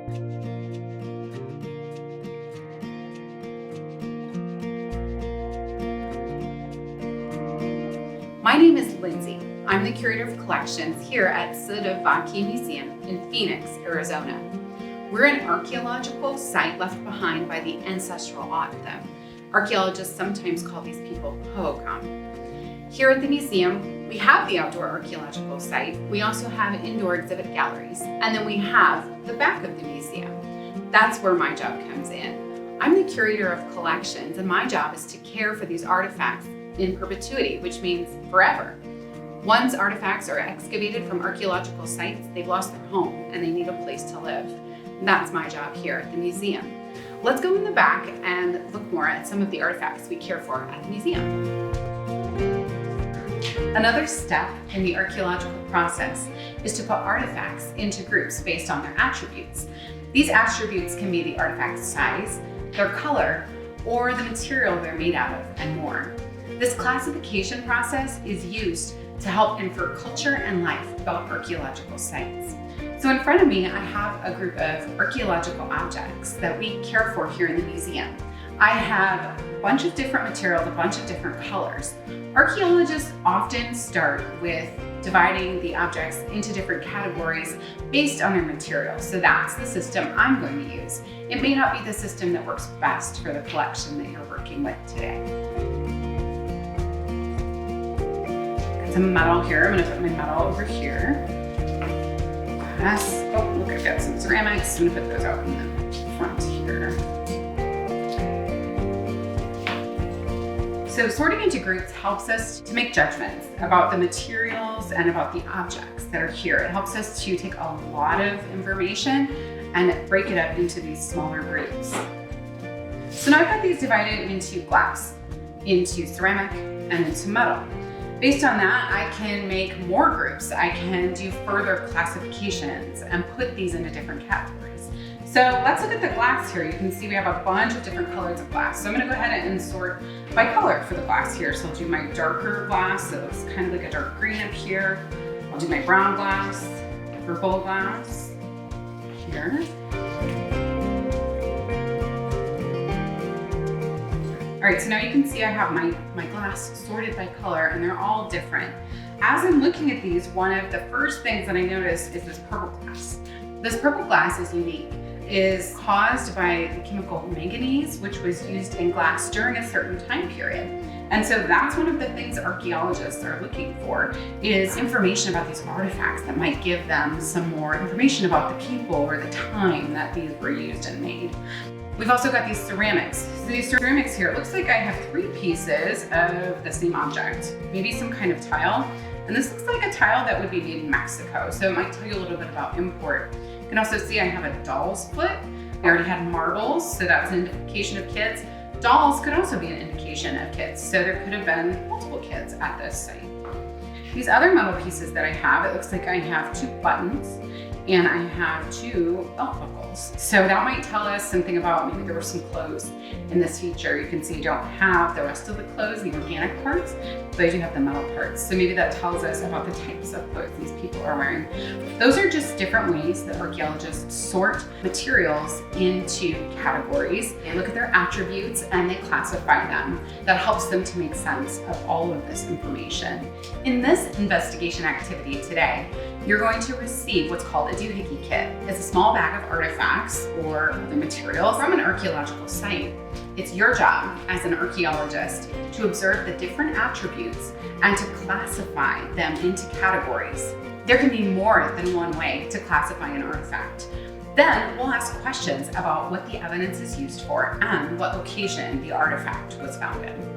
My name is Lindsay. I'm the Curator of Collections here at Sadovaki Museum in Phoenix, Arizona. We're an archaeological site left behind by the ancestral O'odham. Archaeologists sometimes call these people Hohokam. Here at the museum, we have the outdoor archaeological site. We also have indoor exhibit galleries, and then we have the back of the museum. That's where my job comes in. I'm the Curator of Collections, and my job is to care for these artifacts in perpetuity, which means forever. Once artifacts are excavated from archaeological sites, they've lost their home and they need a place to live. And that's my job here at the museum. Let's go in the back and look more at some of the artifacts we care for at the museum. Another step in the archaeological process is to put artifacts into groups based on their attributes. These attributes can be the artifact's size, their color, or the material they're made out of, and more. This classification process is used to help infer culture and life about archaeological sites. So in front of me, I have a group of archaeological objects that we care for here in the museum. I have a bunch of different materials, a bunch of different colors. Archaeologists often start with dividing the objects into different categories based on their material. So that's the system I'm going to use. It may not be the system that works best for the collection that you're working with today. Some metal here. I'm going to put my metal over here. Glass. Oh, look, I've got some ceramics. I'm going to put those out in the front here. So sorting into groups helps us to make judgments about the materials and about the objects that are here. It helps us to take a lot of information and break it up into these smaller groups. So now I've got these divided into glass, into ceramic, and into metal. Based on that, I can make more groups. I can do further classifications and put these into different categories. So let's look at the glass here. You can see we have a bunch of different colors of glass. So I'm gonna go ahead and sort by color for the glass here. So I'll do my darker glass. So it looks kind of like a dark green up here. I'll do my brown glass, purple glass here. All right, so now you can see I have my glass sorted by color and they're all different. As I'm looking at these, one of the first things that I noticed is this purple glass. This purple glass is unique. It is caused by the chemical manganese, which was used in glass during a certain time period. And so that's one of the things archaeologists are looking for, is information about these artifacts that might give them some more information about the people or the time that these were used and made. We've also got these ceramics. So these ceramics here, it looks like I have 3 pieces of the same object, maybe some kind of tile. And this looks like a tile that would be made in Mexico. So it might tell you a little bit about import. You can also see I have a doll's foot. I already had marbles, so that's an indication of kids. Dolls could also be an indication of kids. So there could have been multiple kids at this site. These other metal pieces that I have, it looks like I have 2 buttons and I have 2 belt buckles. So that might tell us something about maybe there were some clothes in this feature. You can see I don't have the rest of the clothes, the organic parts, but I do have the metal parts. So maybe that tells us about the types of clothes these people are wearing. Those are just different ways that archaeologists sort materials into categories. They look at their attributes and they classify them. That helps them to make sense of all of this information. In this investigation activity today, you're going to receive what's called a doohickey kit. It's a small bag of artifacts or other materials from an archaeological site. It's your job as an archaeologist to observe the different attributes and to classify them into categories. There can be more than one way to classify an artifact. Then we'll ask questions about what the evidence is used for and what location the artifact was found in.